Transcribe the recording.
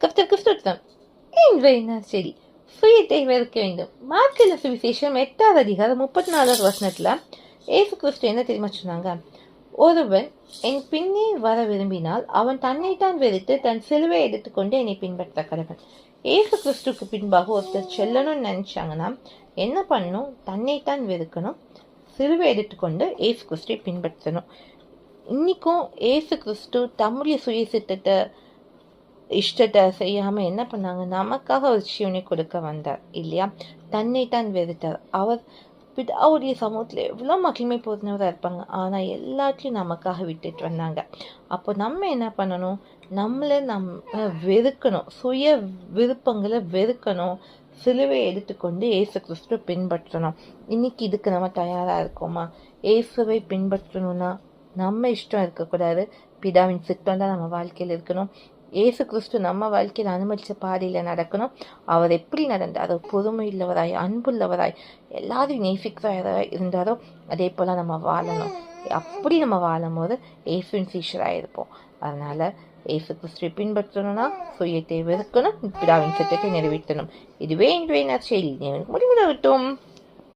கிறிஸ்துத்தம் இன்றைய சரி சுயத்தை வெறுக்க வேண்டும். மார்க்கெல்ல சுவிசேஷம் 8வது அதிகாரம் 34வது வசனத்துல ஏசு கிறிஸ்து என்ன தெரியுமா சொன்னாங்க? ஒருவன் என் பின்னே வர விரும்பினால் அவன் தன்னைத்தான் வெறுத்து தன் சிலுவை எடுத்துக்கொண்டு என்னை பின்பற்ற கடவன். ஏசு கிறிஸ்துக்கு பின்பாக ஒருத்தர் செல்லணும்னு நினைச்சாங்கன்னா என்ன பண்ணணும்? தன்னைத்தான் வெறுக்கணும், சிலுவை எடுத்துக்கொண்டு ஏசு கிறிஸ்துவை பின்பற்றணும். இன்னைக்கும் ஏசு கிறிஸ்து தம்முடைய சுயசித்தத்தை இஷ்டத்தை செய்யாம என்ன பண்ணாங்க? நமக்காக ஒரு ஜீவனை கொடுக்க வந்தார் இல்லையா? தன்னைத்தான் வெறுத்தார். அவர் பிதாவுடைய சமூகத்துல எவ்வளவு மகிமை போதுனவராக இருப்பாங்க, ஆனா எல்லாத்தையும் நமக்காக விட்டுட்டு வந்தாங்க. அப்போ நம்ம என்ன பண்ணணும்? நம்ம வெறுக்கணும், சுய விருப்பங்களை வெறுக்கணும், சிலுவை எடுத்துக்கொண்டு ஏசு கிறிஸ்துவை பின்பற்றணும். இன்னைக்கு இதுக்கு நம்ம தயாரா இருக்கோமா? ஏசுவை பின்பற்றணும்னா நம்ம இஷ்டம் இருக்கக்கூடாது, பிதாவின் சித்தம் தான் நம்ம வாழ்க்கையில் இருக்கணும். ஏசு கிறிஸ்து நம்ம வாழ்க்கையில் அனுமதிச்ச பாதையில நடக்கணும். அவர் எப்படி நடந்தாரோ, பொறுமை உள்ளவராய், அன்புள்ளவராய், எல்லாரையும் நேசிக்கிறவராய் இருந்தாரோ அதே போல நம்ம வாழணும். அப்படி நம்ம வாழும் போது ஏசுவின் சீஷராக இருப்போம். அதனால ஏசு கிறிஸ்துவை பின்பற்றணும்னா சுயத்தை வெறுக்கணும், பிதாவின் சித்தத்தை நிறைவேற்றணும். இதுவே இன்றைய செய்தி. முடிவுல விட்டோம்.